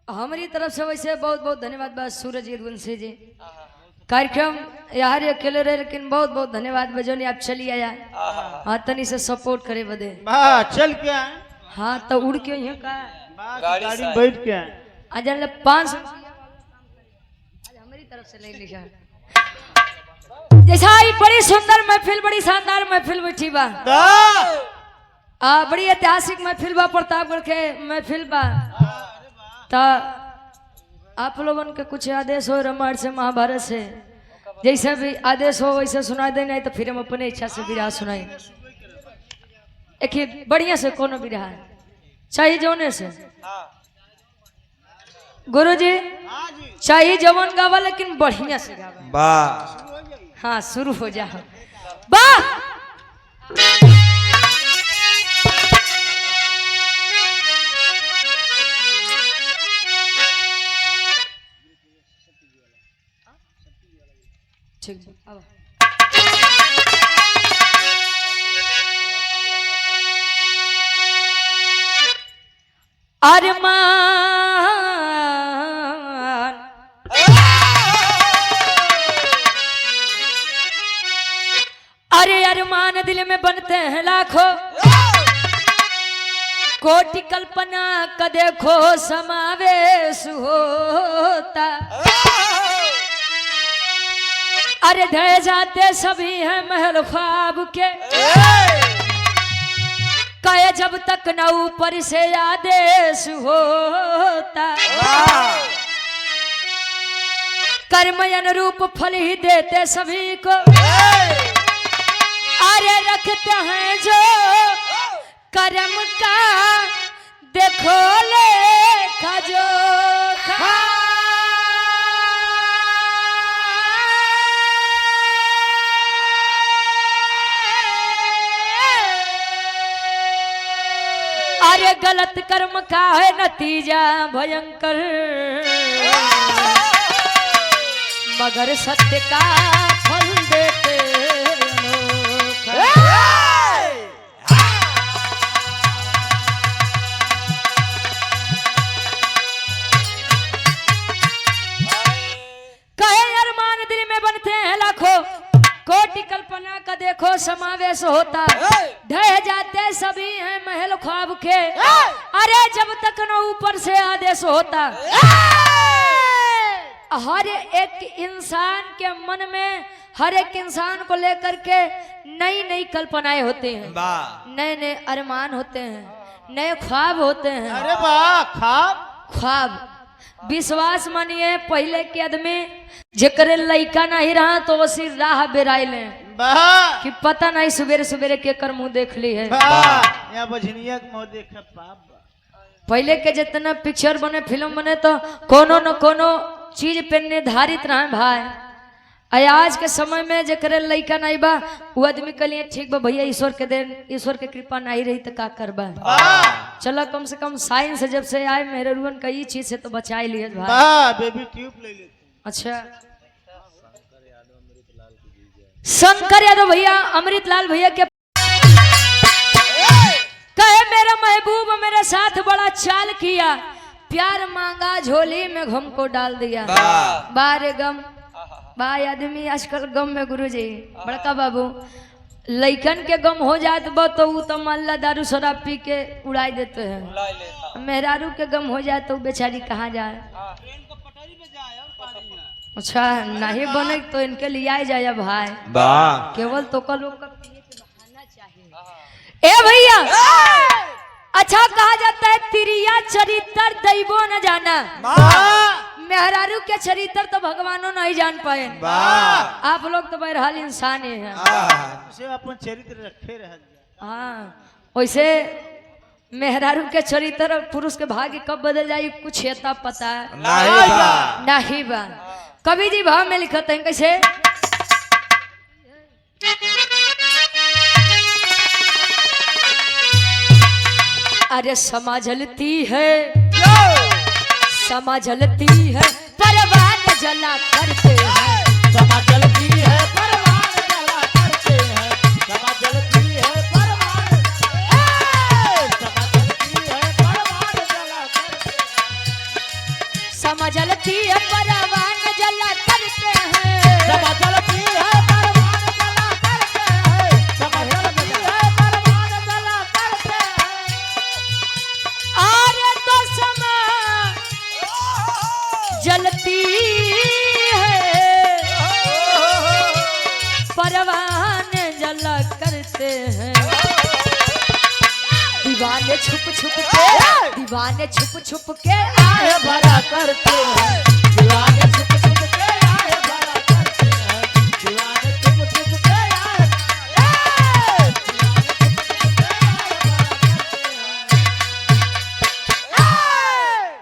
हमारी तरफ से वैसे बहुत बहुत धन्यवाद बा सूरज वंशी जी। कार्यक्रम यार अकेले रहे लेकिन बहुत बहुत धन्यवाद बजोनी आप चली आया। हाँ तनी से सपोर्ट करे बदे चल के आए। हाँ तो उड़ के यहाँ का गाड़ी में बैठ के आए। आज 500 हमारी तरफ से ले लिखा जैसा ही बड़ी सुंदर महफिल बड़ी शानदार महफिल बैठी बा बड़ी ऐतिहासिक महफिल बा प्रतापगढ़ के महफिल बा। तो आप लोगों के कुछ आदेश हो रामायण से महाभारत से जैसे भी आदेश हो वैसे सुना दे नहीं तो फिर हम अपने इच्छा से विरहा सुनाए। एक बढ़िया से कोनो विरहा चाहिए जौने से गुरु जी चाहिए जवन गावा लेकिन बढ़िया से गावा। हाँ शुरू हो जाओ वाह। अरमान अरे अरमान दिल में बनते हैं लाखों कोटि कल्पना का देखो समावेश होता। अरे ढह जाते सभी हैं महल ख्वाब के कहे जब तक न ऊपर से आदेश होता। कर्म अनुरूप फल ही देते सभी को अरे रखते हैं जो कर्म का देखो लेखा जोखा। अरे गलत कर्म का है नतीजा भयंकर मगर सत्य का फल देते अनोखा। कहे अरमान दिल में बनते हैं लाखों कोटि कल्पना का देखो समावेश होता। ढह जाते सभी हैं महल ख्वाब के अरे जब तक न ऊपर से आदेश होता। हर एक इंसान के मन में हर एक इंसान को लेकर के नई नई कल्पनाएं होती हैं नए नए अरमान होते हैं नए ख्वाब होते हैं। अरे वाह ख्वाब विश्वास मानिए पहले के आदमी जेकरे लइका नहीं रहा तो वो सिर्फ राह बेराइले कि पता नहीं सवेरे सवेरे के कर मुंह देख ली है। पहले के जितना पिक्चर बने फिल्म बने तो कोनो न कोनो चीज पे निर्धारित रहे भाई। आज के समय में जेकरे लइका नहीं बा वो आदमी के लिए ठीक बा भैया ईश्वर के देन ईश्वर के कृपा नहीं रही तो का करबा। चलो कम से कम साइंस जब से आए मेरे रुअन का ये चीज से तो बचा ही लिए भाई। बेबी ट्यूब ले ले। अच्छा शंकर यादव भैया अमृतलाल भैया के कहे मेरा महबूब मेरे साथ बड़ा अच्छा किया, प्यार मांगा झोली में गम को डाल दिया। बारे गम भाई आदमी आजकल गम में गुरुजी बड़का बाबू लइकन के गम हो जात बा तो उ तो मल्ला दारू शराब पी के उड़ाई देते हैं। मेहरारू के गम हो जाए तो बेचारी कहाँ जाए। अच्छा नहीं बने तो इनके लिए आ जाए भाई, केवल तो कल लोग का पिए के बहाना चाहिए। ए भैया अच्छा कहा जाता है तिरिया चरित्र दैवो न जाना, मेहरारू के चरित्र तो भगवानों नहीं जान पाए। आप लोग तो बहरहाल इंसान ही हैं, अपन चरित्र रखे रह। हाँ वैसे मेहरारू के चरित्र और पुरुष के भाग्य कब बदल जाए कुछ एता पता नहीं बा। कवि जी भाव में लिखते हैं कैसे, अरे समा जलती है समा जलती है परवान जला करते हैं, समा जलती है परवान जला करते हैं, समा जलती है परवान जला करते हैं, समा जलती है परवान जला करते हैं, समा जलती है परवान जला करते हैं, समा जलती है परवान जला करते हैं। अरे तो समा जलती है परवान जला करते हैं, दीवाने छुप छुप के आए भरा करते हैं, दीवाने छुप छुप के आए भरा करते हैं, दीवाने छुप छुप के आए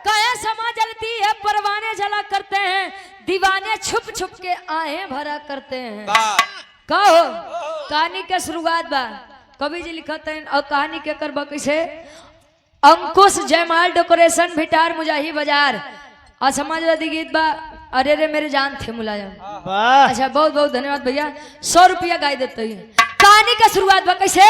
कहे समा जलती है परवाने जला करते हैं, दीवाने छुप छुप के आए भरा करते हैं। कहो कहानी के शुरुआत बा कवि जी लिखते हैं और कहानी के करबा कैसे, अंकुश जयमाल डेकोरेशन भिटार मुजाही बाजार और समाजवादी गीत बा अरे रे मेरे जान थे मुलायम। अच्छा बहुत बहुत धन्यवाद भैया, 100 रुपया गाय देते हैं। कहानी का शुरुआत बा कैसे,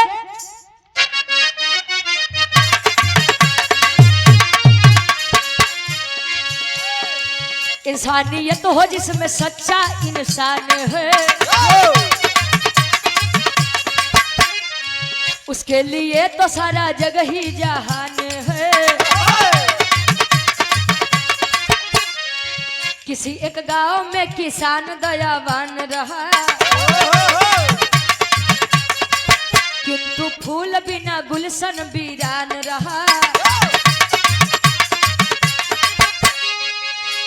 इंसानियत हो जिसमें सच्चा इंसान है, उसके लिए तो सारा जग ही जहान है। किसी एक गांव में किसान दयावान रहा, किंतु फूल बिना गुलशन वीरान रहा।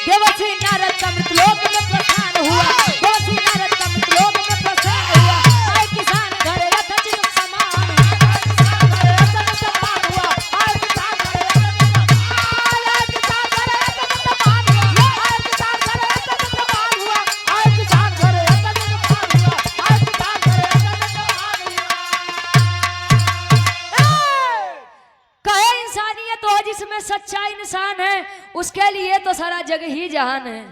देवसी नारद का मृतलोक में प्रस्थान हुआ, देवसी नारद का मृतलोक में प्रस्थान हुआ। आए किसान घर रथ चिर समान, आए किसान घर रथ समान हुआ, आए किसान घर रथ समान, आए किसान घर रथ समान हुआ, आए किसान घर रथ समान हुआ, आए किसान घर रथ समान हुआ, आए किसान घर रथ समान हुआ। कहे इंसानियत हो जिसमें सच्चा इंसान है, उसके लिए तो सारा जग ही जहान है।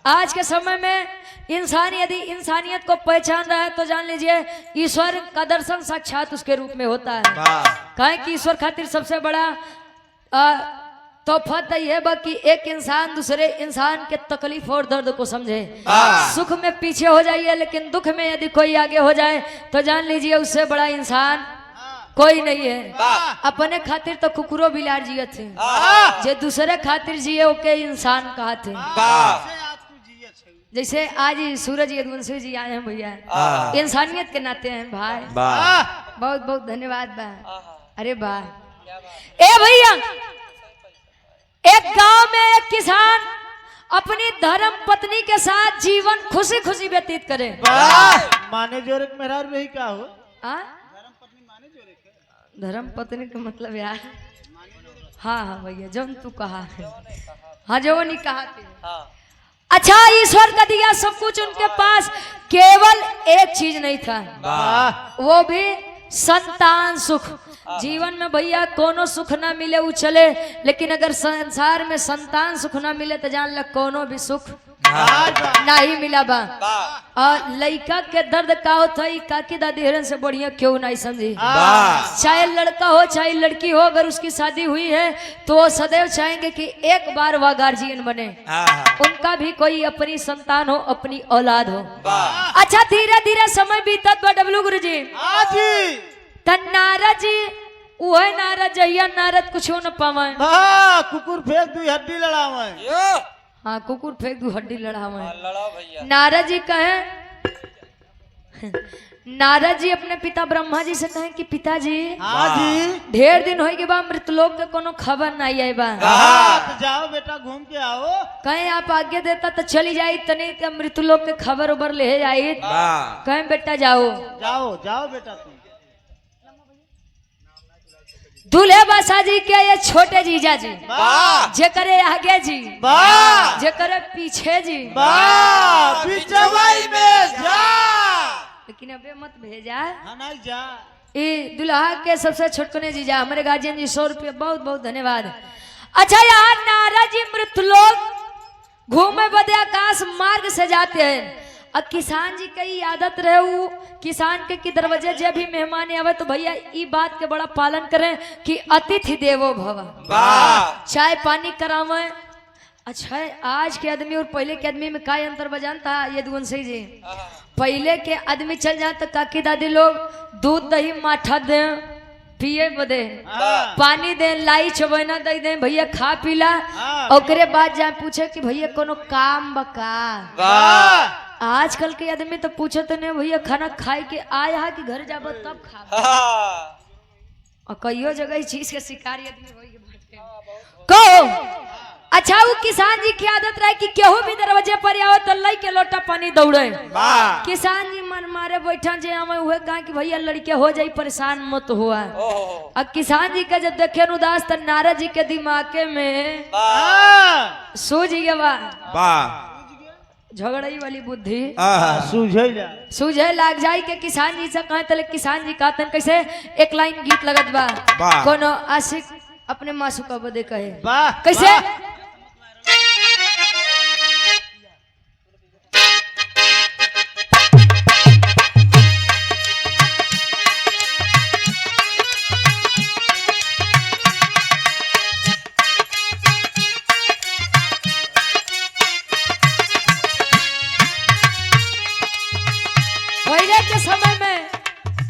आज के समय में इंसान यदि इंसानियत को पहचान रहा है तो जान लीजिए ईश्वर का दर्शन साक्षात उसके रूप में होता है। कहें कि ईश्वर खातिर सबसे बड़ा तोहफा तो यह बा कि एक इंसान दूसरे इंसान के तकलीफ और दर्द को समझे। सुख में पीछे हो जाइए लेकिन दुख में यदि कोई आगे हो जाए तो जान लीजिए उससे बड़ा इंसान कोई नहीं है। अपने खातिर तो कुकुरो बिलार जिये थे, जे दूसरे खातिर जिए ओके इंसान कहा थे। जैसे आज सूरज यदुवंशी जी आए हैं भैया, इंसानियत के नाते हैं भाई। बहुत बहुत धन्यवाद बा। अरे वाह। ए भैया एक गांव में एक किसान अपनी धर्म पत्नी के साथ जीवन खुशी खुशी व्यतीत करे। माने जोरे मेहरार वही का हो, धर्म पत्नी का मतलब यार, हाँ हाँ भैया जो तू कहा है, हाँ जो नहीं कहा थे। अच्छा ईश्वर का दिया सब कुछ उनके पास, केवल एक चीज नहीं था, वो भी संतान सुख। जीवन में भैया कोनो सुख ना मिले वो चले, लेकिन अगर संसार में संतान सुख ना मिले तो जान लग कोनो भी सुख नहीं मिला बा। और लड़का के दर्द का होता है काकी दादी हिरन से बढ़िया क्यों नहीं समझी। चाहे लड़का हो चाहे लड़की हो, अगर उसकी शादी हुई है तो वो सदैव चाहेंगे कि एक बार वह गार्जियन बने, उनका भी कोई अपनी संतान हो, अपनी औलाद हो। अच्छा धीरे धीरे समय बीतत बा डब्लू गुरु जी। तन नारद जी वह नारद जहिया नारद कुछ न पावे। कुकुर फेंक दू हड्डी लड़ावे। हाँ कुकुर फेंक दू हड्डी लड़ावे। नारद जी कहे, नारद जी अपने पिता ब्रह्मा जी से कहे कि पिताजी ढेर दिन हो गए बा मृतलोक के कोनो खबर नहीं आई बा। तो जाओ बेटा घूम के आओ। कहे आप आगे देता तो चली जाई, तने तो मृतलोक के खबर उबर ले जाई। कहे बेटा जाओ जाओ जाओ बेटा तुम। दूल्हे बासा जी के ये छोटे जीजा जी, जे करे आगे जी, जे करे पीछे जी, लेकिन अबे मत भेजा। नहीं जा। ये दुल्हा के सबसे छोटकने जीजा हमारे गार्जियन जी 100 रुपये बहुत बहुत धन्यवाद। अच्छा यार नारद जी मृतलोक घूमे बदे आकाश मार्ग से जाते हैं। अब किसान जी की आदत रहे वो किसान के दरवाजे जब भी मेहमान आवे तो भैया ये बात के बड़ा पालन करें कि अतिथि देवो भव, चाय पानी करावे। अच्छा आज के आदमी और पहले के आदमी में क्या अंतर बजानता ये दुवंशी जी। पहले के आदमी चल जाए तो काकी दादी लोग दूध दही माठा दे पिए बदे, पानी दे, लाई चबैना दे दे, भैया खा पीला। ओकरे बाद जा पूछे कि भैया कोनो काम बका। आजकल के आदमी तो पूछे तो नहीं भैया खाना खाए के आया है कि घर जाब तब खा। और कईयो जगह चीज के शिकारी आदमी को। अच्छा वो किसान जी की आदत रहे कि केहू भी दरवाजे पर आओ तो लई के लोटा पानी दौड़े। किसान जी मन मारे बैठा जे हमें हुए कहा कि भैया लड़के हो जाई परेशान मत हुआ। अब किसान जी का जब देखे उदास तो नारद जी के दिमाग में सूझ गया झगड़ई वाली बुद्धि सूझे लाग जाई के किसान जी से कहे तले किसान जी कहते कैसे एक लाइन गीत लगत बा कोनो आशिक अपने मासूका बदे कहे कैसे। पहले के समय में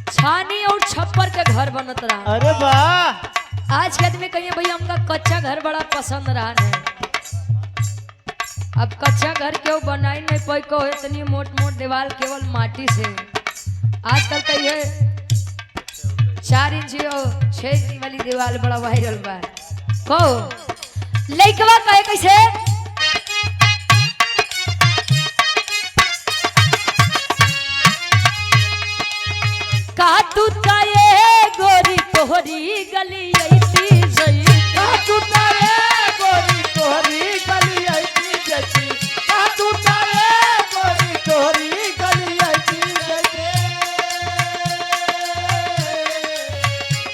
छानी और छप्पर के घर बनत रहा। अरे वाह। आज के आदमी कहिए भैया हमका कच्चा घर बड़ा पसंद रहा है। अब कच्चा घर क्यों बनाई नहीं पाई को इतनी मोट मोट दीवार केवल माटी से। आजकल तो ये 4 इंच और 6 इंच वाली दीवार बड़ा वायरल बा। को लइकवा कहे कैसे का तू ये गोरी तोहरी गली ऐसी जई। का तू ये गोरी तोहरी गली ऐसी जई। का तू ये गोरी तोहरी गली ऐसी जई।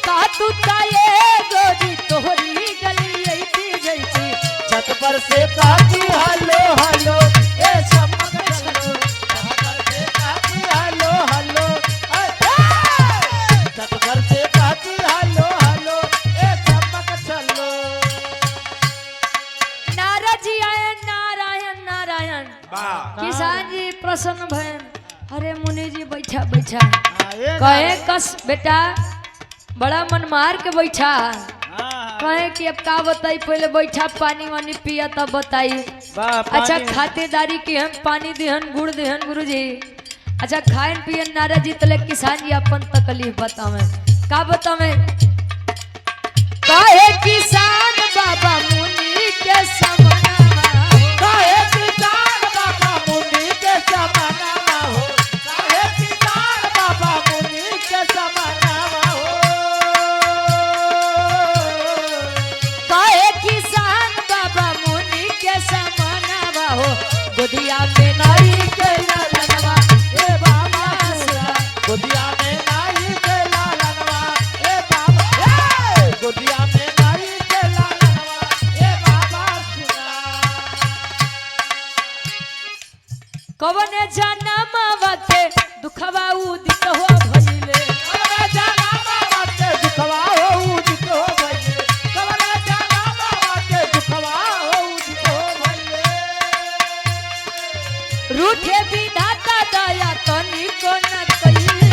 का तू ये गोरी तोहरी गली ऐसी जई। छत पर से काकी हलो हलो ए चमक चलो। छत पर से काकी हलो हलो छत पर से काकी हलो हलो ए चमक चलो। नारद जी आए नारायण नारायण। किसान जी प्रसन्न भैन अरे मुनि जी बैठा बैठा कहे कस बेटा बड़ा मन मार के बैठा। कहे कि अब का बताई पहले बैठा पानी वानी पिया तब बताई। अच्छा खातिरदारी की हम पानी दिहन गुड़ दिहन गुरु जी। अच्छा खान पियन नारद जी तले किसान जी अपन तकलीफ बतावे का बतावे। काहे किसान बाबा मुनि के समाना काहे किसान बाबा मुनि के समाना हो। काहे किसान बाबा मुनि के समाना हो। काहे किसान बाबा मुनि के समाना हो। गोदिया में नाई के ललनवा ए बाबा सुना। गोदिया में नाई के लालनवा ए बाबा। गोदिया में नाई के लालनवा ए बाबा सुना। जनमवा के दुखवा उदित हो भइले कवरे जनामा के दुखवा हो उदित हो भइले कवरे जनामा के दुखवा हो उदित हो भइले रूठे विधाता दया तनिको न कइले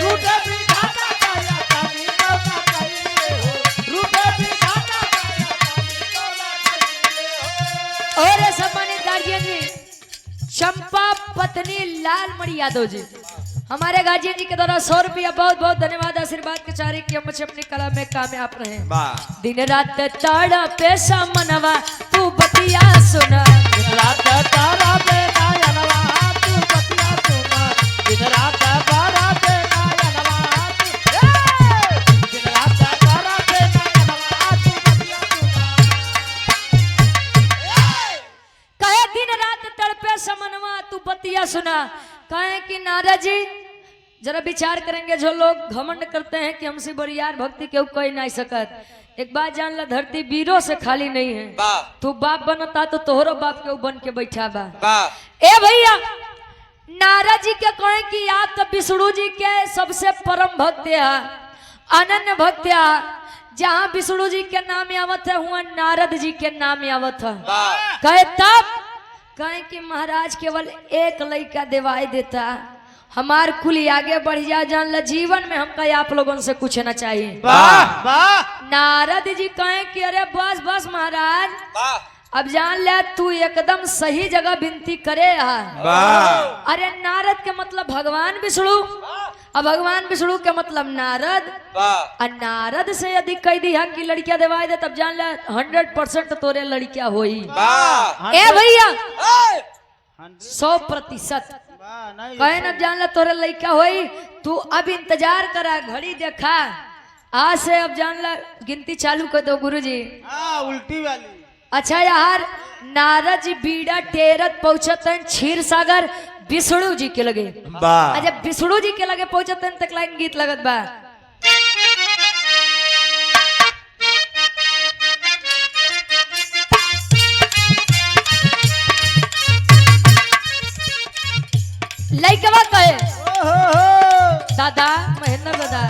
रूठे विधाता दया तनिको न कइले हो रूठे विधाता दया तनिको न कइले हो। और सम्मानित गार्जियन जी चंपा पत्नी लालमणि यादव जी हमारे गार्जियन जी के द्वारा 100 रुपया बहुत बहुत धन्यवाद आशीर्वाद के चारे की हम अपनी कला में कामयाब रहे। दिन रात ताड़ा पैसा मनवा तू बतिया सुना दिन रात तारा पे नयनवा तू बतिया सुना दिन रात तारा पे नयनवा तू दिन रात तारा पे नयनवा तू बतिया सुना कहे दिन रात तड़पे समनवा तू बतिया सुना। कहे कि नारद जी जरा विचार करेंगे जो लोग घमंड करते हैं कि हमसे बड़ी यार भक्ति केहू कोई नहीं सकत। एक बात जान ला धरती वीरों से खाली नहीं है। तू बाप बनता तो तोहरो बाप केहू बन के बैठा बा। ए भैया नारद जी के कहे कि आप तो विष्णु जी के सबसे परम भक्त है अनन्य भक्त है। जहाँ विष्णु जी के नाम आवत है हुआ नारद जी के नाम आवत है। कहे तब कहे कि महाराज केवल एक लड़का दिवाई देता हमार कुल आगे बढ़ जा जान ला जीवन में हमका आप लोगों से कुछ ना चाहिए। वाह वाह नारद जी कहे कि अरे बस बस महाराज अब जान ले तू एकदम सही जगह विनती करे अरे नारद के मतलब भगवान विष्णु अब भगवान विष्णु के मतलब नारद और नारद से यदि कह दी है कि लड़कियां दिवाई दे तब जान ले 100% तोरे लड़कियां होई। ए भैया 100% कहे न जान ले तोरे लड़का होई। तू अब इंतजार करा घड़ी देखा आज से अब जान ला गिनती चालू कर दो गुरुजी। उल्टी वाली अच्छा यार नारद जी बीड़ा टेरत पहुंचत क्षीर सागर विष्णु जी के लगे अच्छा विष्णु जी के लगे पहुंचत तक लाइन गीत लगत बा। लइकवा कहे दादा महेंद्र दादा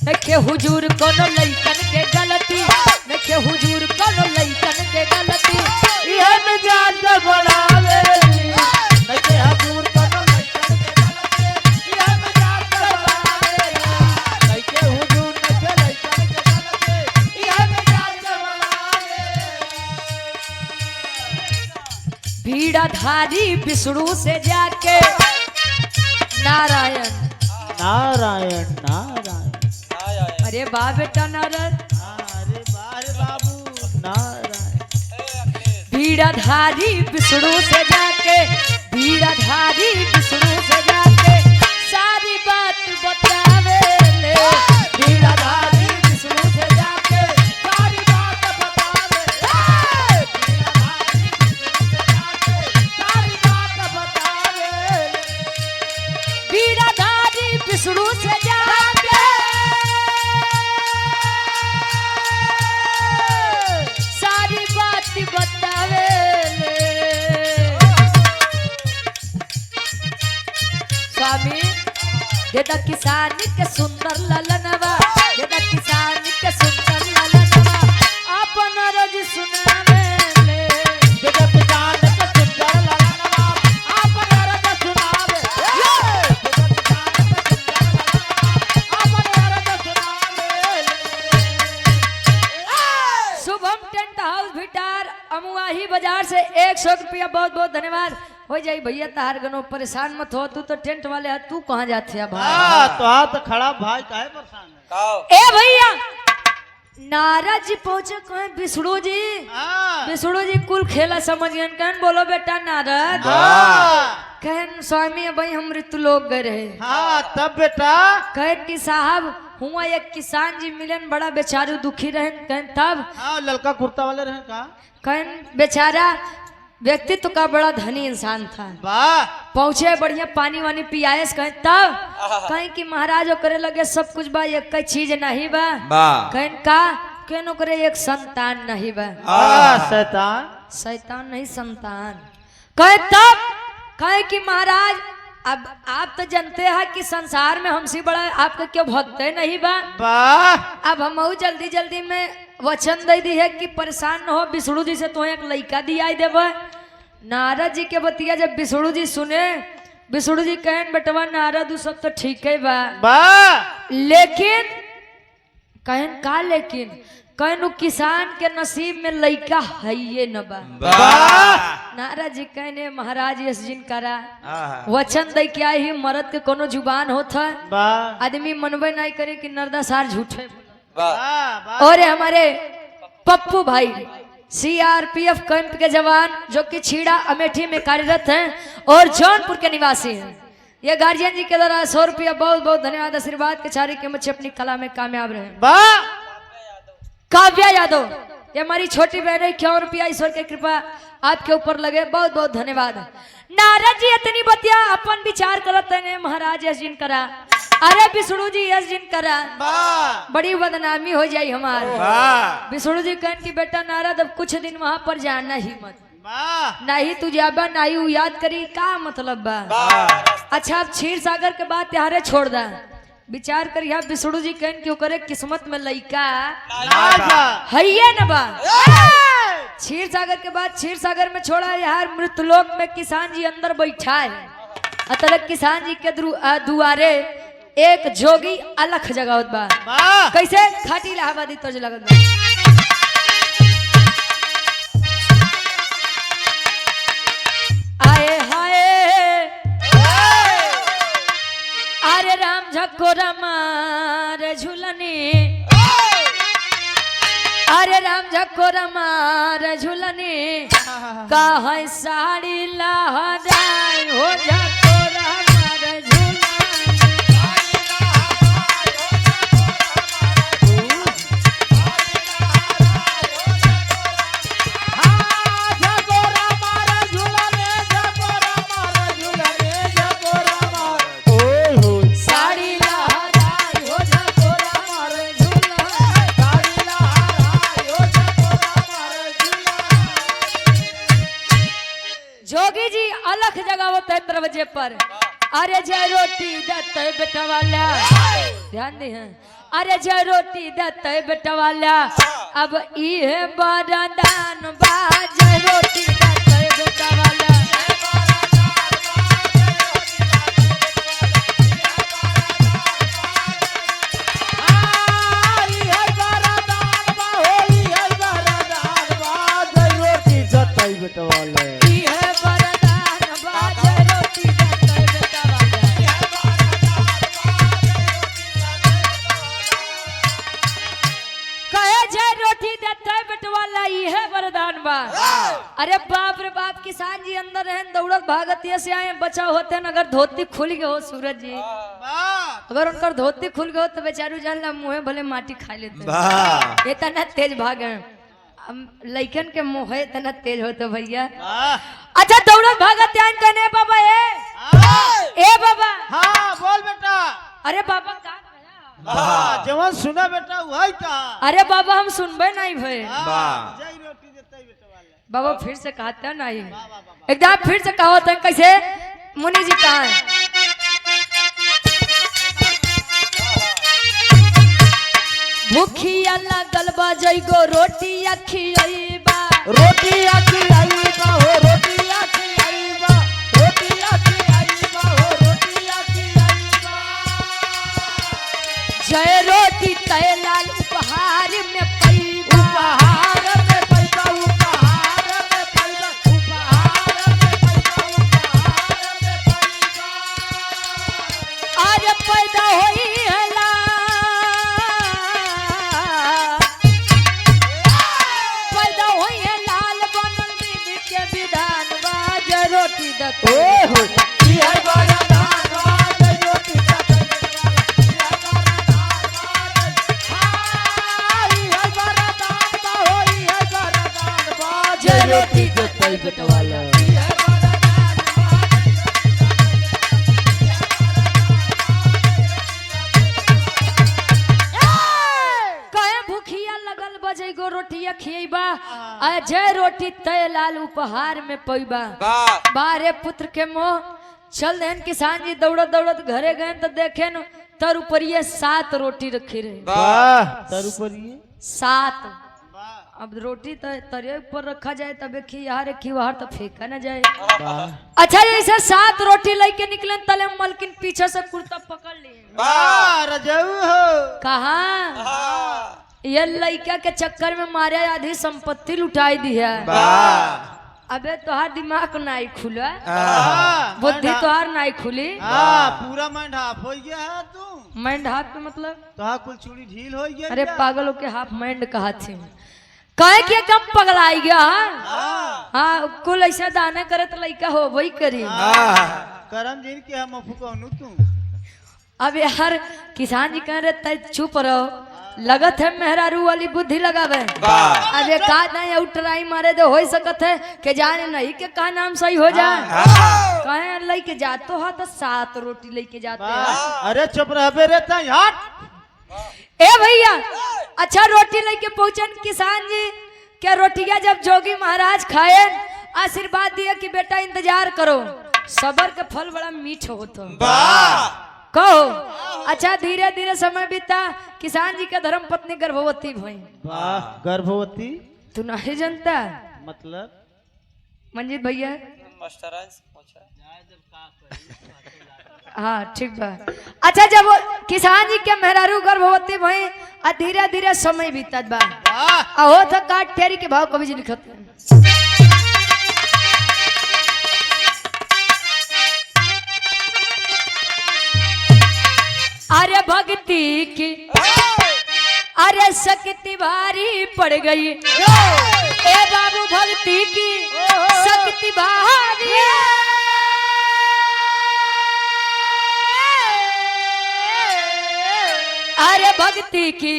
देखे हुजूर कोनो लइकन के गलती देखे हुजूर कोनो लइकन के गलती ये मिजाज बनावे देखे हुजूर कोनो लइकन के गलती ये मिजाज बनावे देखे हुजूर देखे लइकन के गलती ये मिजाज बनावे। भीड़ाधारी विष्णु से जाके नारायण नारायण नारायण अरे बा बेटा नारद अरे बारे बाबू नारायण भीड़ाधारी विष्णु से जाके भीड़ाधारी विष्णु से जाके सारी बात बतावे ले भीड़ाधारी विष्णु से जाके सारी बात बतावे भीड़ाधारी सारी बात बतावे भीड़ाधारी विष्णु से जाके सारी बात बतावे स्वामी देदा किसान के सुंदर ललनवा देदा किसान के सुंदर ललनवा अपन रज सुनावे ले जगत जान के सुंदर ललनवा आपन रज सुनावे जगत जान के सुंदर ललनवा आपन रज सुनावे। शुभम टेंट हाउस भिटार अमुआही बाजार से 100 रुपया बहुत बहुत धन्यवाद हो जाई भैया तार गनो परेशान मत हो तू तो टेंट वाले है तू कहाँ जाते है भाई तो हाथ खड़ा भाई काहे परेशान है ए भैया नारद जी पहुंचे कहे विष्णु जी हाँ विष्णु जी कुल खेला समझ गए कहन बोलो बेटा नारद हाँ कहन स्वामी भाई हम ऋतु लोग गए रहे हाँ तब बेटा कहन कि साहब हुआ एक किसान जी मिलन बड़ा बेचारू दुखी रहे कहन तब हाँ ललका कुर्ता वाले रहे का कहन बेचारा व्यक्तित्व का बड़ा धनी इंसान था वाह पहुंचे बढ़िया पानी वानी पियाए कहें तब कहें कि महाराज करे लगे सब कुछ बा एक चीज नहीं बा कहें का केनो करे एक संतान नहीं बा शैतान शैतान नहीं संतान कहे तब कहे कि महाराज अब आप तो जानते हैं कि संसार में हमसे बड़ा आपका क्यों भक्त है नहीं बा। वाह अब हम जल्दी जल्दी में वचन दे दी है कि परेशान न हो, विष्णु जी से तो एक लड़का दिया देव। नारद जी के बतिया जब विष्णु जी सुने, विष्णु जी कहन बेटवा नारद सब तो ठीक है बा, वाह लेकिन कहन का लेकिन कहन किसान के नसीब में लड़का है ये न बा। वाह नारद जी कहने महाराज यस जिन करा आहा। वचन दे क्या ही मरद के कोनो जुबान होता है, वाह आदमी मनबे नहीं करे कि नरदा सार झूठे। वाह और हमारे पप्पू भाई सीआरपीएफ कैंप के जवान जो कि छीड़ा अमेठी में कार्यरत हैं और जौनपुर के निवासी हैं। ये गार्जियन जी के द्वारा 100 रुपया बहुत बहुत धन्यवाद आशीर्वाद के चारे के बच्चे अपनी कला में कामयाब रहे। वाह काव्या यादव ये हमारी छोटी बहन है, 51 रुपया ईश्वर की कृपा आपके ऊपर लगे, बहुत बहुत धन्यवाद। नारद जी इतनी बतिया अपन विचार करते हैं महाराज यस जिन करा, अरे विष्णु जी यस जिन करा वाह बड़ी बदनामी हो जाई हमारी। वाह विष्णु जी कहन कि बेटा नारद अब कुछ दिन वहां पर जाना ही मत, वाह ना ही तू जाबा ना ही उ याद करी, का मतलब बा। अच्छा अब क्षीर सागर के बाद त्यारे छोड़ दा, विचार कर यहाँ विष्णु जी कहन कि ओकरे किस्मत में लइका है ये न बा। क्षीर सागर के बाद क्षीर सागर में छोड़ा यार, मृतलोक में किसान जी अंदर बैठा है। अतलक किसान जी के दुआरे एक जोगी अलख जगावत बा। वाह कैसे खाटी इलाहाबादी तर्ज लगत बा। आए हाय अरे राम झक्को रमार झूलनी, अरे राम झक्को रमार झूलनी का है साड़ी लहराई हो झक्को रमार झूलनी। साड़ी लहराई हो झक्को रमार जोगी जी अलख जगावत है दरवाजे पर, अरे जय रोटी देते बेटा वाला, ध्यान दी हैं, अरे जय रोटी देते बेटा वाला, अब ये बरदान बा जय रोटी देते बेटा वाला। ये बरदान बा जय रोटी देते बेटा वाला। कहे जय रोटी देते बेटा वाला ये वरदान बा। अरे बाप रे बाप, किसान जी अंदर रहे दौड़त भागत ये से आए, बचा होते न अगर धोती खुल गए हो सूरज जी, वाह अगर उनकर धोती खुल गए हो तो बेचारू जान ला मुँह भले माटी खा लेते। वाह इतना तेज भागे लइकन के मुँह इतना तेज होते भैया। वाह अच्छा दौड़त भागत ध्यान कहने बाबा ए बाबा, हाँ बोल बेटा। अरे बाबा का कहा? वाह जवान सुना बेटा वही का। अरे बाबा हम सुनबे नहीं भे। वाह जय रोटी देते बेटा वाले। बाबा फिर से कहते नहीं, एकदम फिर से कहो तो कैसे मुनि जी कहा है? भूखिया लगल बा जइगो रोटी खियाइबा, रोटी आखी आई बा हो, रोटी आखी आई बा, रोटी आखी आई बा हो, रोटी आखी आई बा। जय रोटी तय लाल उपहार में पैबा, उपहार में पैबा, उपहार में पैबा, उपहार में पैबा, उपहार में पैबा। आज पैदा होई है ला, पैदा होई है लाल बनल बीबी के विधान बा जय रोटी दतो। ओए हो ई है बड़ा दान बा जय रोटी दतो। जय रोटी दतो बेटवाला। कहे भूखिया लगल बस एगो रोटिया खियबा आ जय रोटी तय लाल उपहार में पैबा बारे पुत्र के मोह चल देन किसान जी दौड़त दौड़त घरे गए तो देखे न तर ऊपरिए 7 रोटी रखी रहे वाह तरु परिए 7 वाह अब रोटी तो तरिया ऊपर रखा जाए तबे खियार खिवार तो फेंका ना जाए वाह अच्छा जैसे 7 रोटी लेके निकले तले मलकिन पीछे से कुर्ता पकड़ लिए वाह रजऊ हो कहा ये लड़का के चक्कर में मारे आधी संपत्ति लुटाई दी है वाह अबे तोहार दिमाग नहीं खुला हाँ, बुद्धि तोहार नहीं खुली हाँ पूरा माइंड हाफ हो गया है तू माइंड हाफ के मतलब तोहार कुल चूड़ी ढील हो गया अरे पागलों के हाफ माइंड कहा थी कहे के कम पगलाई गया हाँ हाँ कुल ऐसा दाने करे तो लड़का हो वही करी करम जिन के हम फुकौनु तू अब यार किसान जी कह रहे तय चुप रहो लगत है मेहरारू वाली बुद्धि लगावे अब ये का नहीं उठराई मारे दे हो सकत है के जाने नहीं के का नाम सही हो जाए कहे लेके जातो हा तो 7 रोटी लेके जाते हैं अरे चुप रहबे रे ता हट ए भैया अच्छा रोटी लेके पहुंचन किसान जी क्या रोटियां जब जोगी महाराज खाए आशीर्वाद दिया कि बेटा इंतजार करो सबर के फल बड़ा मीठ होता कहो अच्छा धीरे धीरे समय बीता किसान जी के धर्म पत्नी गर्भवती भई वाह गर्भवती तू नहीं जानता मतलब मंजीत भैया हाँ ठीक बा अच्छा जब वो किसान जी के मेहरारू गर्भवती भई आ धीरे धीरे समय बीतत बा वाह हो तो काट टेरी के भाव कवि जी लिखत हैं। अरे भक्ति की अरे शक्ति भारी पड़ गई ए बाबू भक्ति की शक्ति भारी अरे भक्ति की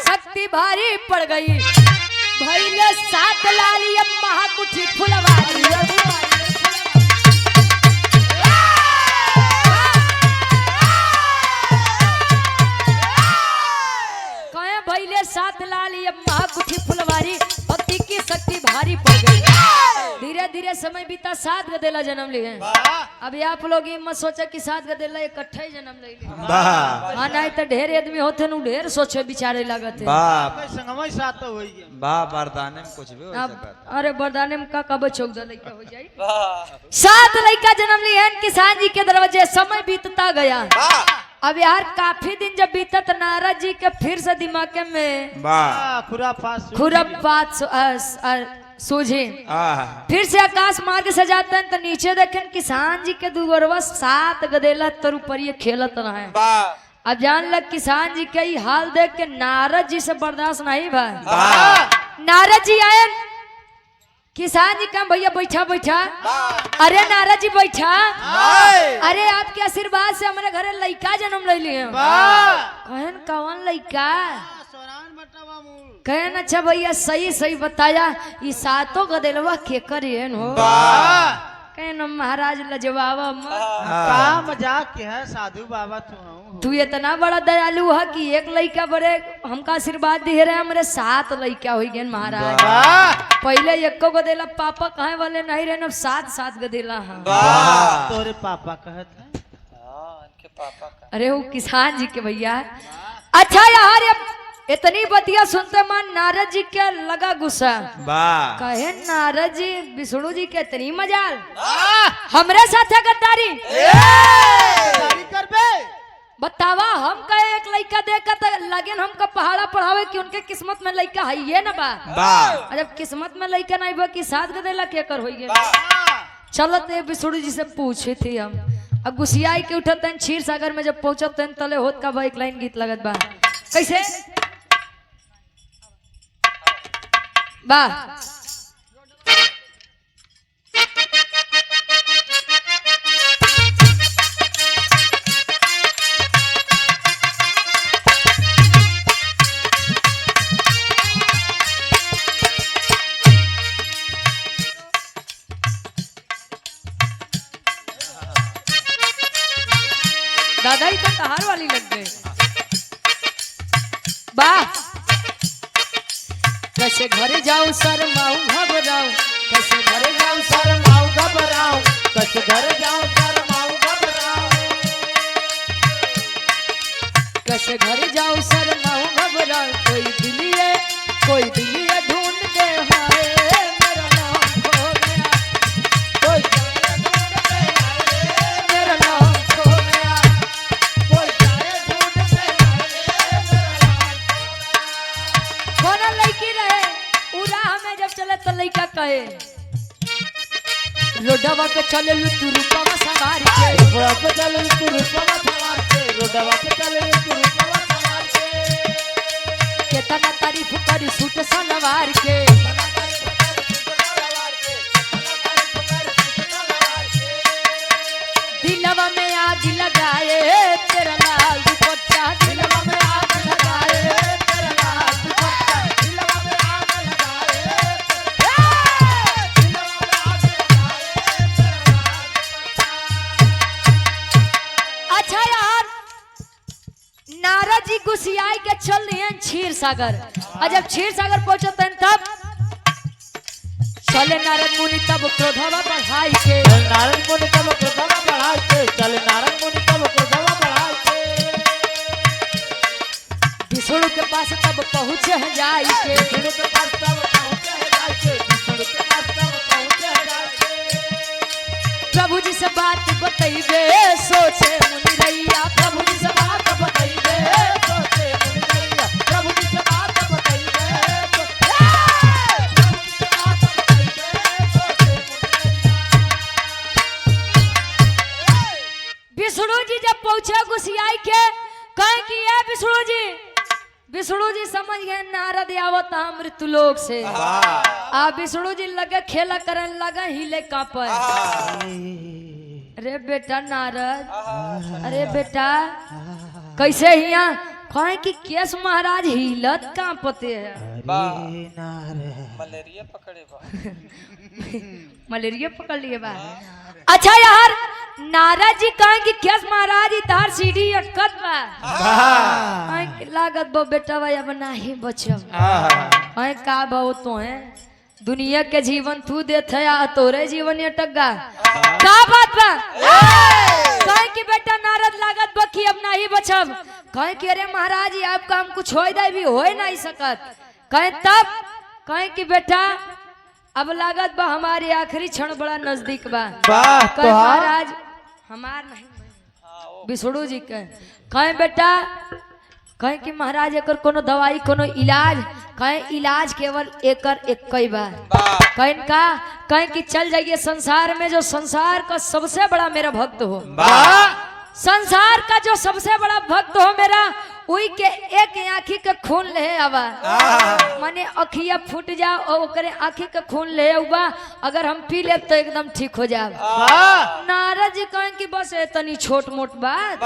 शक्ति भारी पड़ गई भैले 7 लाली महाकुठी फुलवारी भैले 7 लाली महाकुठी फुलवारी भक्ति की शक्ति भारी पड़ गई धीरे धीरे समय बीता 7 गदेला जन्म लिए अभी आप लोग ये मत सोचा कि 7 गदेला इकट्ठा ही जन्म ले हाँ नहीं तो ढेर आदमी होते न ढेर सोचे बिचारे लगत है संगमई साथ हो गया बा बरदाने में कुछ भी हो सकता अरे बरदाने में का कब 14 लड़का हो जाए 7 लड़का जन्म लिए किसान जी के दरवाजे समय बीतता गया अब यार काफी दिन जब बीता तो नारद जी के फिर से दिमाग में खुरापात सूझे फिर से आकाश मार्ग से जाते हैं तो नीचे देखें किसान जी के दुगोरवा 7 गदेला तरु पर ये खेलत रहे अब जान लग किसान जी के हाल देख के नारद जी से बर्दाश्त नहीं भाई नारद जी आए किसान जी कहा भैया बैठा बैठा अरे नारद जी बैठा अरे आपके आशीर्वाद से हमारे घरे लड़का जन्म ले लिए कहन कौन लड़का कहन अच्छा भैया सही सही बताया ये 7 गदेलवा के करेन हो कहन महाराज लजवावा का मजाक के है साधु बाबा तू इतना बड़ा दयालु है कि एक लड़का बड़े हमका आशीर्वाद दे रहे हमारे 7 लड़का हो गए महाराज पहले 1 गदेला पापा कहे वाले नहीं रहे 7 गदेला हाँ तोरे पापा कहत अरे वो किसान जी के भैया अच्छा यार इतनी बतिया सुनते मन नारद जी के लगा गुस्सा कहे नारद जी विष्णु जी के इतनी मजाल हमरे साथ गद्दारी बतावा हम कहे एक लड़का देखकर तो लगे हमका पहाड़ा पढ़ावे कि उनके किस्मत में लड़का है ये ना बा जब किस्मत में लड़का नहीं बा कि 7 गदेला के कर होई चलत विष्णु जी से पूछे थे हम अब गुस्सियाई के उठते हैं क्षीर सागर में जब पहुंचते हैं तले होत का एक लाइन गीत लगत बा कैसे बा दादा ही तो तहार वाली लग गए वाह कैसे घर जाऊं शर्माऊं घबराऊं, कैसे घर जाऊं शर्माऊं घबराऊं, कैसे घर जाऊं शर्माऊं घबराऊं, कैसे घर जाऊं शर्माऊं घबराऊं, कोई दिलिए ढूंढ के हाय मेरा नाम खो गया, कोई जाए ढूंढ के आए, मेरा नाम खो गया। कोई जाए ढूंढ के आए, मेरा नाम कौन लड़की रहे उरा हमें जब चले तो लड़का कहे रोडवा पे चले लू तू रूपवा सवार के, रोडवा पे चले तू रूपवा सवार के, रोडवा पे चले तू रूपवा सवार के, केतना तारीफ करी सूट सलवार के, दिलवा में आग लगाए तेरा लाल दुपट्टा, दिलवा में आग लगाए तेरा लाल दुपट्टा, दिलवा में आग लगाए, अच्छा यार नारद जी गुस्सियाई के चल रहे हैं क्षीर सागर, और जब क्षीर सागर पहुंचते हैं तब चले नारद मुनि तब क्रोधवा बढ़ाई के, नारद मुनि तब क्रोधवा बढ़ाई के, चले नारद मुनि तब क्रोधवा बढ़ाई के, विष्णु के पास तब पहुंचे हैं जाई के, विष्णु के पास तब पहुंचे हैं जाई के, विष्णु के पास तब पहुंचे हैं जाई के, प्रभु जी से बात बतैबे सोचे मुनि रैया, प्रभु जी से बात बतैबे सोचे मुनि रैया, प्रभु जी से बात बताइए, विष्णु जी जब पहुंचे गुस्सियाई के कहे कि ये विष्णु जी समझ गए नारद आवत मृत्युलोक से, आ विष्णु जी लगे खेला करने लगा हिले कांपे, अरे बेटा नारद, अरे बेटा कैसे हिया कहे कि केस महाराज हिलत कांपते है, मलेरिया पकड़े बा मलेरिया पकड़ लिए बा। अच्छा यार नारद जी कहे कि केस महाराज इतार सीढ़ी अटकत बा, लागत बो बेटा भाई अब नाही बचब, का बहु तो है दुनिया के जीवन तू देते या तोरे जीवन अटक गा, का बात बा कहे कि बेटा नारद लागत बा कि अब नाही बचब, कहे कि अरे महाराज आपका हम कुछ हो दे भी हो नहीं सकत, कहे तब कहे कि बेटा अब लागत बा हमारी आखिरी क्षण बड़ा नजदीक बा, कहे महाराज हमार नहीं विष्णु जी के कहे बेटा कहे कि महाराज एकर कोनो दवाई कोनो इलाज, कहे इलाज केवल एकर एक कई बार, कहे कि चल जाइए संसार में जो संसार का सबसे बड़ा मेरा भक्त हो, संसार का जो सबसे बड़ा भक्त हो मेरा उई के एक आँखी के खून ले आवा, माने अखिया फूट जाओ और ओकरे आँखी के खून ले आवा, अगर हम पी ले तो एकदम ठीक हो जाए। नारद जी कहें कि बस इतनी छोट मोट बात,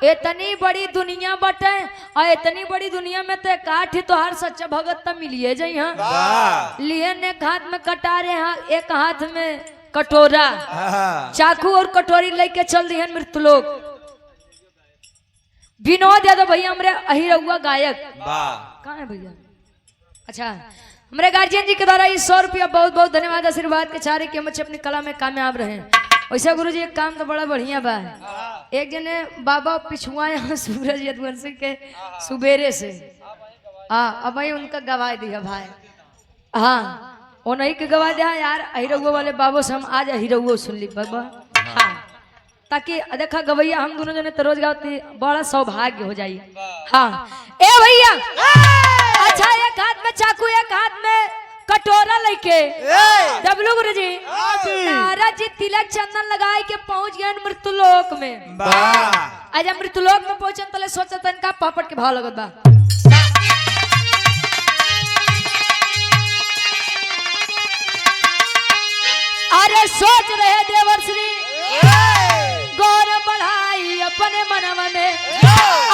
इतनी बड़ी दुनिया बटे और इतनी बड़ी दुनिया में तो काठ ही तो हर सच्चा भगत तो मिलिए जाइ, हाँ लिए ने एक हाथ में कटारे, हाँ एक हाथ में कटोरा, चाकू और कटोरी लेके चल दी है मृत्युलोक। विनोद यादव भैया हमारे अहिरहुआ गायक कहाँ है भैया? अच्छा हमारे गार्जियन जी के द्वारा ये 100 रुपया बहुत बहुत धन्यवाद आशीर्वाद के चारे कि हम अच्छे अपनी कला में कामयाब रहे। वैसे गुरु जी एक काम तो बड़ा बढ़िया बा, एक जने बाबा पिछुआ यहाँ सूरज यदुवंशी के सुबेरे से, हाँ अब भाई उनका गवाह दिया भाई, हाँ वो नहीं के गवाह दिया यार, अहिरहुआ वाले बाबू से हम आज अहिरहुआ सुन ली बाबा, हाँ ताकि देखा गवैया हम दोनों जने तो रोज गाते बड़ा सौभाग्य हो जाए। हाँ ए भैया, अच्छा एक हाथ में चाकू एक हाथ में कटोरा लेके डबलू गुरु जी नारद जी तिलक चंदन लगाए के पहुंच गए मृत्युलोक में। आज मृत्युलोक में पहुंचे तो सोचा इनका पापड़ के भाव लगत बा, अरे सोच रहे देवर श्री गौर बढ़ाई अपने मनवा में,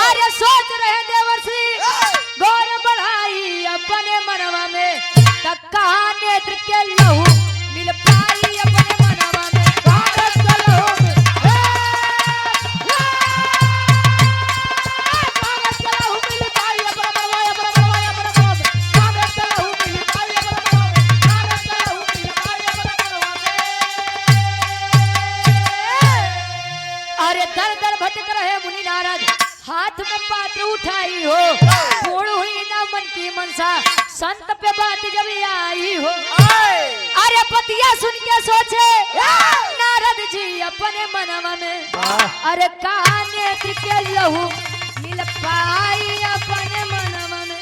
अरे सोच रहे देवर श्री गौर बढ़ाई अपने मनवा में, कहा नेत्र के लहू मिल पाई अपने मनवा में, भारत का लहू भारत का लहू मिल पाई अपने मनवा, भारत का लहू की मनसा संत पे बात जब आई हो अरे पतिया सुन के सोचे नारद जी अपने मनवा में अरे काने के लहू मिल पाई अपने मनवा में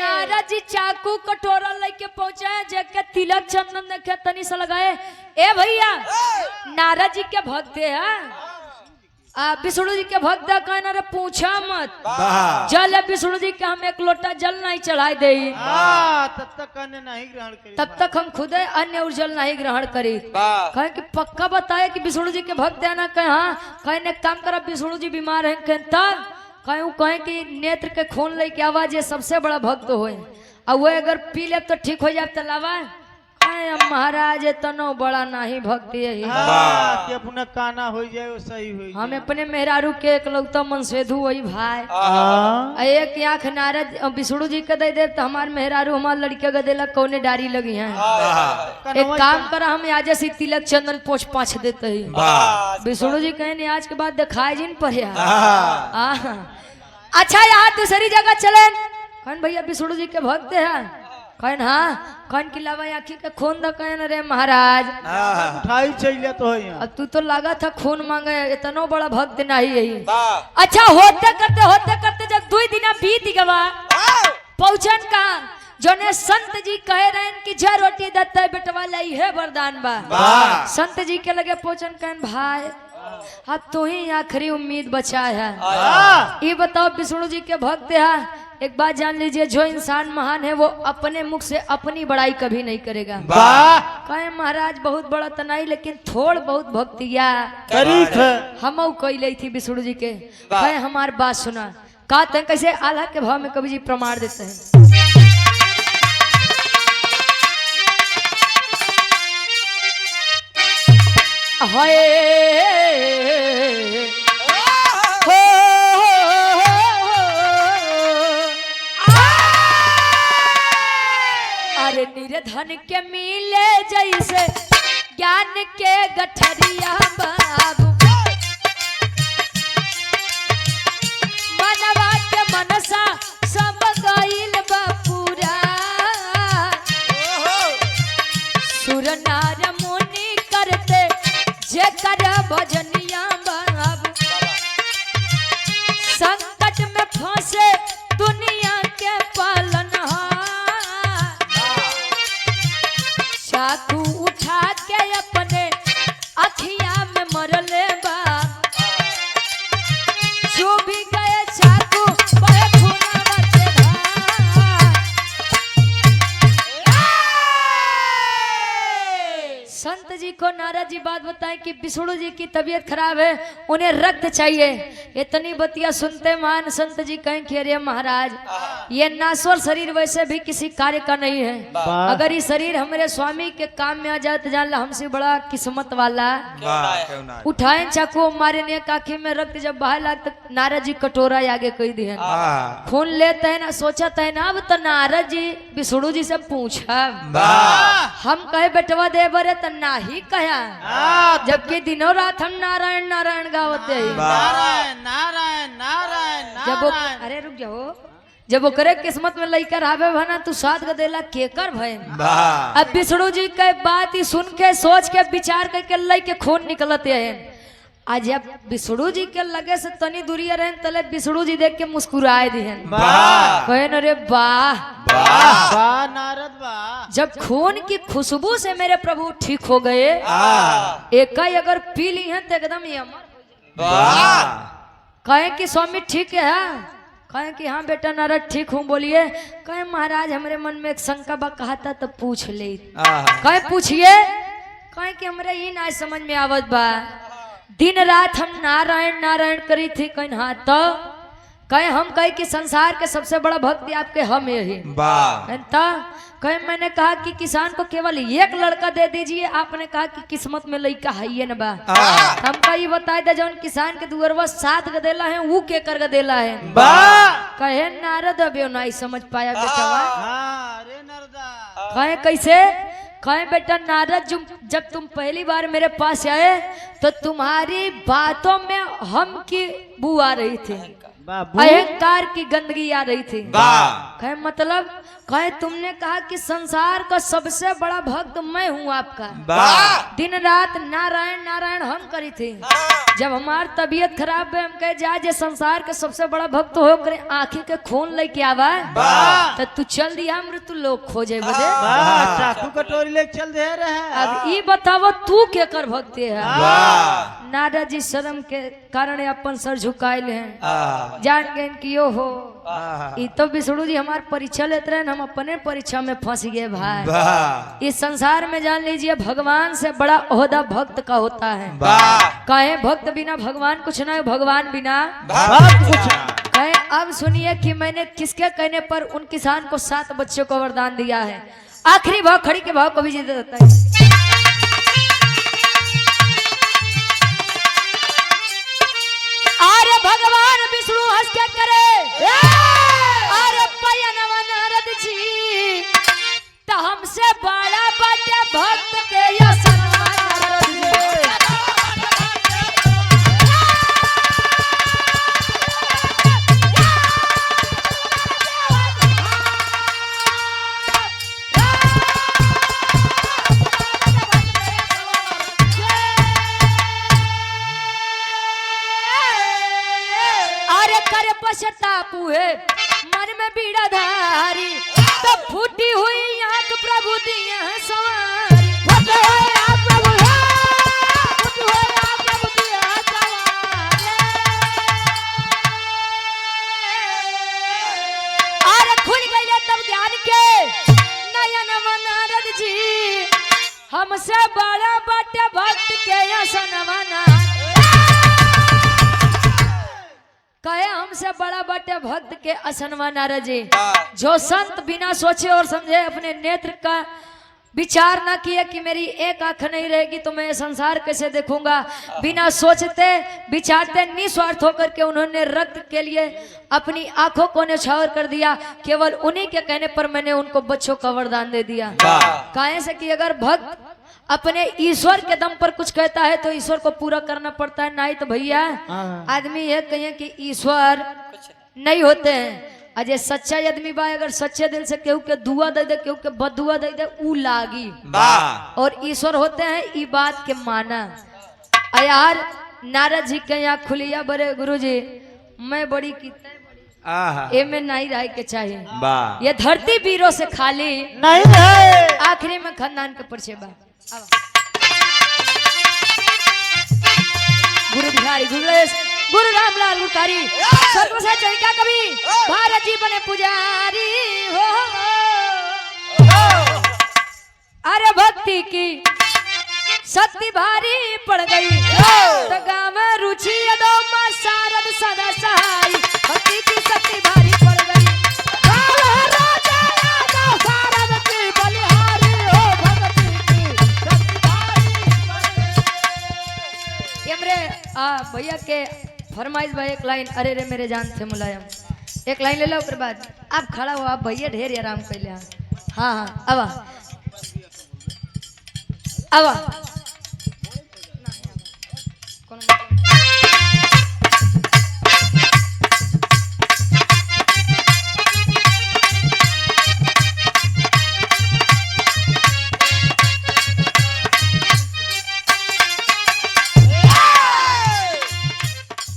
नारद जी चाकू कटोरा लेके पहुंचे जेके तिलक चंदन देखे तनी से लगाए ए भैया नारद जी के भक्त है विष्णु जी के भक्त कहना रे पूछा मत जल विष्णु जी के हम एक लोटा जल नहीं चढ़ाई दे तब तक अन्य नहीं ग्रहण करी तब तक हम खुद अन्य और जल नहीं ग्रहण करी कहे कि पक्का बताए कि विष्णु जी के भक्त है ना कहे हाँ कहे ने काम करा विष्णु जी बीमार है कहे तब कहे कि नेत्र के खून ले के आवाज ये सबसे बड़ा भक्त हो और वो अगर पी ले तो ठीक हो जाए तो लावा महाराज तनो बड़ा नहीं भक्ति है कि अपना काना हो जाए वो सही हो हम अपने मेहरारू के एक लोग तो मनसेधु वही भाई एक आंख नारद विष्णु जी के दे दे तो हमारे मेहरारू हमारे लड़के का देला कौने डारी लगी है एक काम करा हम आज से तिलक चंदन पोछ पाछ देते ही विष्णु जी कहे आज के बाद दिखाए जिन पर अच्छा यहाँ दूसरी जगह चले कौन भैया विष्णु जी के भक्त है कहन हाँ कहन की लावा आखी के खून द कहन रे महाराज उठाई चाहिए तो है अब तू तो लगा था खून मांगे इतना बड़ा भक्त नहीं है अच्छा होते करते जब 2 दिन बीत गवा पहुंचन का जोने संत जी कह रहे हैं कि जय रोटी दत्ता बेटवा लाई है वरदान बा संत जी के लगे पहुंचन कहन भाई अब तू ही आखिरी उम्मीद बचा है ये बताओ विष्णु जी के भक्त है एक बात जान लीजिए जो इंसान महान है वो अपने मुख से अपनी बड़ाई कभी नहीं करेगा कहे महाराज बहुत बड़ा तो नहीं लेकिन थोड़ बहुत भक्तिया हम कैले थी विष्णु जी के कहे हमार बात सुना कहते हैं कैसे आल्हा के भाव में कवि जी प्रमाण देते हैं अरे निर्धन के मिले जैसे ज्ञान के गठरिया बाबू मनवा के मनसा सब गईल बापूरा सुर नार मुनि करते जे कर भजनिया बाबू संकट में फंसे दुनिया के पालनहार चाकू उठा के अपने अखिया में मरले बा जो भी गए चाकू बड़े खूनावा के धार संत जी को नारद जी बात बताएं कि विष्णु जी की तबीयत खराब है उन्हें रक्त चाहिए इतनी बतिया सुनते मान संत जी कहें कि अरे महाराज ये नाश्वर शरीर वैसे भी किसी कार्य का नहीं है अगर ये शरीर हमारे स्वामी के काम में आ जाए तो जान ला हमसे बड़ा किस्मत वाला उठाए चाकू मारे ने आँखी में रक्त जब बाहर लाग तो नारद जी कटोरा आगे कही दिए खून लेते है ना सोचते है ना अब तो नारद जी विष्णु जी से पूछा हम कहे बेटवा दे बरे तो ना ही कहा जबकि दिनों रात हम नारायण नारायण गावते हैं नारायण नारायण नारायण जब अरे रुक जाओ जब ओकरे किस्मत में लेकर आवे भना तू साथ गदेला केकर भय अब विष्णु जी के बात ही सुन के सोच के विचार करके लई के खून निकलते हैं आज जब विष्णु जी के लगे से तनी दूरी रहे तले विष्णु जी देख के मुस्कुराए दिहन कहे न रे वाह वाह नारद वाह जब खून की खुशबू से मेरे प्रभु ठीक हो गए एक ही अगर पी ली है तो एकदम ही अमर कहे कि स्वामी ठीक है कहे कि हाँ बेटा नारद ठीक हूँ बोलिए कहे महाराज हमारे मन में एक शंका बा कहा था तो पूछ ले कहे पूछिए कहे कि हमारे ही ना समझ में आवत बा दिन रात हम नारायण नारायण करी थी कहीं हाँ तो कहे हम कहे कि संसार के सबसे बड़ा भक्ति आपके हम यही कहे मैंने कहा कि किसान को केवल एक लड़का दे दीजिए आपने कहा कि किस्मत में लड़का है ये न बा हम कही बताए दे जौन किसान के दुअरवा 7 गदेला है वो के कर गदेला है कहे नारद अभी नहीं समझ पाया बेटा अरे नारदा कहे कैसे कहे बेटा नारद जब तुम पहली बार मेरे पास आए तो तुम्हारी बातों में हम की बू आ रही थी बाबू अहंकार की गंदगी आ रही थी। वाह कहे मतलब कहे तुमने कहा कि संसार का सबसे बड़ा भक्त मैं हूँ आपका। वाह दिन रात नारायण नारायण हम करी थी। जब हमार तबीयत खराब है हम कहे जा जे संसार के सबसे बड़ा भक्त हो करे आँखी के खून लेके आवा वाह तो तू चल दिया मृत्यु लोग खोजे बदे। वाह चाकू कटोरी लेके चल दे रहे अब ई बतावो तू के कर भक्ति है। वाह नारद जी शर्म के कारण अपन सर झुकाए हैं आह, जान गए कि यो हो आह, ई तो विष्णु जी हमार परीक्षा लेते रहे हम अपने परीक्षा में फंस गए भाई। वाह इस संसार में जान लीजिए भगवान से बड़ा ओहदा भक्त का होता है। वाह कहे भक्त बिना भगवान कुछ ना है, भगवान बिना कुछ कहे। अब सुनिए कि मैंने किसके कहने पर उन किसान को 7 बच्चों को वरदान दिया है। आखिरी भाव खड़ी के भाव को भी जीत देता है। अरे भगवान विष्णु हंस के करे अरे पयनवा नारद जी तो हमसे बड़ा बाटे भक्त के या सनवा नारद जी। अरे करे पश्चाताप हुए मन में बीड़ा धारी तो फूटी हुई आंख प्रभु दिया सवारी। फूटे हुए आंख प्रभु फूटी हुई आंख प्रभु दिया सवारी। अरे खुल गई तब ज्ञान के नयन नारद जी हमसे बड़ा बाटे भक्त के असनवना। कहे हमसे बड़ा बाटे भक्त के असनवा नारद जी जो संत बिना सोचे और समझे अपने नेत्र का विचार ना किए कि मेरी एक आंख नहीं रहेगी तो मैं ये संसार कैसे देखूंगा। बिना सोचते विचारते निस्वार्थ होकर के उन्होंने रक्त के लिए अपनी आंखों को न्यौछावर कर दिया। केवल उन्हीं के कहने पर मैंने उनको बच्चों का वरदान दे दिया। काहे से कि अगर भक्त अपने ईश्वर के दम पर कुछ कहता है तो ईश्वर को पूरा करना पड़ता है। नहीं तो भैया आदमी ये कहे कि ईश्वर नहीं होते हैं। अजय सच्चा आदमी बा अगर सच्चे दिल से केहू के दुआ दे दे केहू के बदुआ दे दे ऊ लागी। और ईश्वर होते हैं ई बात के माना। यार नारद जी के यहाँ खुलिया बड़े गुरु जी मैं बड़ी की ए में नहीं रह के चाहिए। ये धरती वीरों से खाली नहीं है। आखिरी में खानदान के परिचय बा। गुरु बिहारी गुरुलेश गुरु रामलाल गुरकारी सर्वसा चरिका कवि भारत जी बने पुजारी हो। अरे भक्ति की शक्ति भारी पड़ गई तो गाँव में रुचि दो मां शारद सदा सहाय। भक्ति की शक्ति भारी पड़ गई शारद की बलिहारी हो। भक्ति की शक्ति भारी हमरे भैया के फरमाइश भाई एक लाइन अरे रे मेरे जान थे मुलायम एक लाइन ले लो। उसके बाद आप खड़ा हो आप भैया ढेर आराम कर लिया। हाँ हाँ अब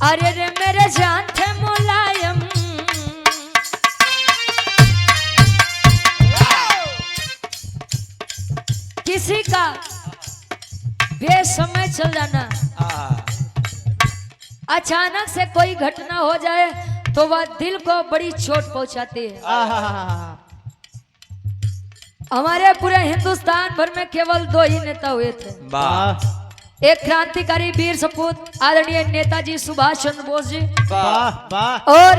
अरे रे मेरे जान थे मुलायम किसी का बेसमय चल जाना अचानक से कोई घटना हो जाए तो वह दिल को बड़ी चोट पहुंचाती है। हमारे पूरे हिंदुस्तान भर में केवल 2 ही नेता हुए थे। एक क्रांतिकारी वीर सपूत आदरणीय नेताजी सुभाष चंद्र बोस जी और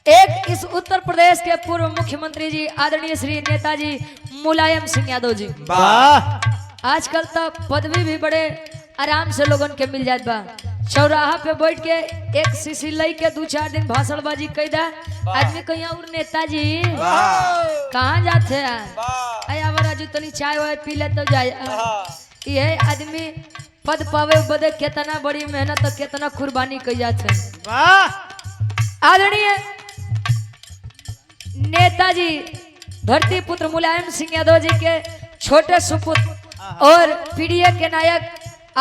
एक इस उत्तर प्रदेश के पूर्व मुख्यमंत्री जी आदरणीय श्री नेताजी मुलायम सिंह यादव जी। आजकल तो पदवी भी बड़े आराम से लोगन के मिल जात बा। चौराहा पे बैठ के एक सीसी लई के 2-4 दिन भाषणबाजी कैदा आदमी कहीं और नेताजी कहाँ जाते हैं राजू तनी चाय वाय पी ले तो जाए। ये आदमी पद पावे बदे कितना बड़ी मेहनत और कितना कुर्बानी कई जाते हैं। आदरणीय नेताजी धरती पुत्र मुलायम सिंह यादव जी के छोटे सुपुत्र और पीडीए के नायक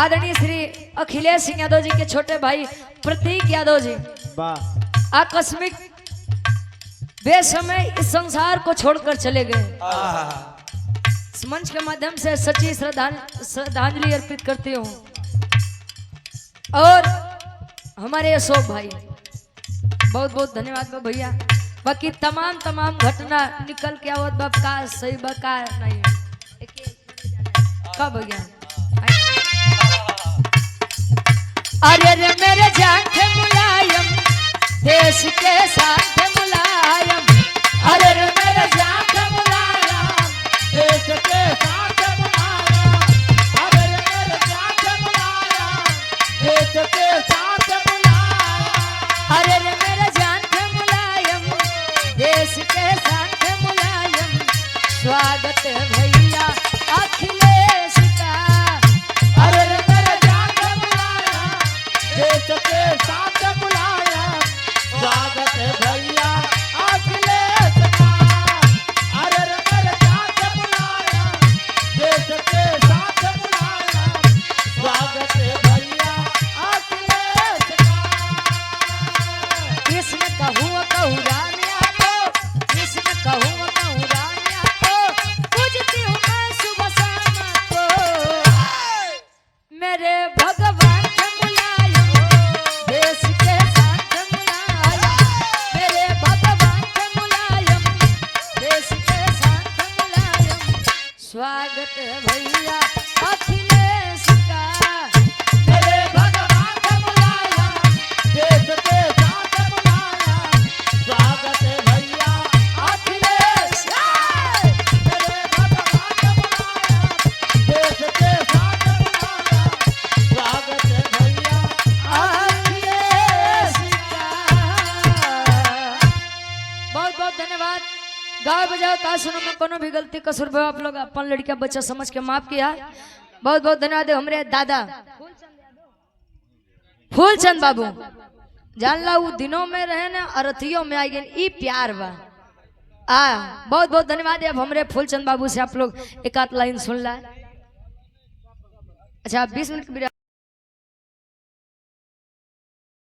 आदरणीय श्री अखिलेश सिंह यादव जी के छोटे भाई प्रतीक यादव जी वाह आकस्मिक बेसमय इस संसार को छोड़कर चले गए। इस मंच के माध्यम से सच्ची श्रद्धांजलि अर्पित करती हूँ। और हमारे अशोक भाई बहुत बहुत धन्यवाद बा भैया। बाकी तमाम घटना निकल के आवत बाप का सही बा का नहीं का भैया। अरे रे मेरे जान थे मुलायम देश के साथ मुलायम। अरे रे मेरे जान थे मुलायम देश के साथ मुलायम। अरे मेरे साथ मुलायम देश के साथ मुलायम। अरे रे मेरे जान थे मुलायम देश के साथ मुलायम। स्वागत है भैया अखिलेश का। अरे मेरे जान मुलायम देश के साथ मुलायम। स्वागत है भैया अखिलेश का। अरे मेरे जान मुलायम देश के साथ मुलायम। स्वागत है भैया अखिलेश का। कृष्ण कहूँ कहूँ रानिया को कृष्ण कहूँ कहूँ रानिया को पूजती हूँ मैं सुबह शाम को। मेरे भगवान के मुलायम देश के साथ मुलायम। मेरे भगवान के मुलायम देश के साथ मुलायम। स्वागत है भैया अखिलेश का। मेरे भगवान के मुलायम देश के साथ मुलायम। स्वागत है भैया अखिलेश का। मेरे भगवान के मुलायम देश के साथ मुलायम। स्वागत है भैया अखिलेश का। बहुत बहुत धन्यवाद। गाओ बजाओ का सुनो में कोनो भी गलती कसूर भो आप लोग अपन लड़का बच्चा समझ के माफ किया। बहुत बहुत धन्यवाद हमरे दादा फूलचंद बाबू जानला वो दिनों में रहे ना अरथियों में आई गए ई प्यार बा। बहुत बहुत धन्यवाद। अब हमरे फूलचंद बाबू से आप लोग एक आध लाइन सुन ला। अच्छा 20 मिनट की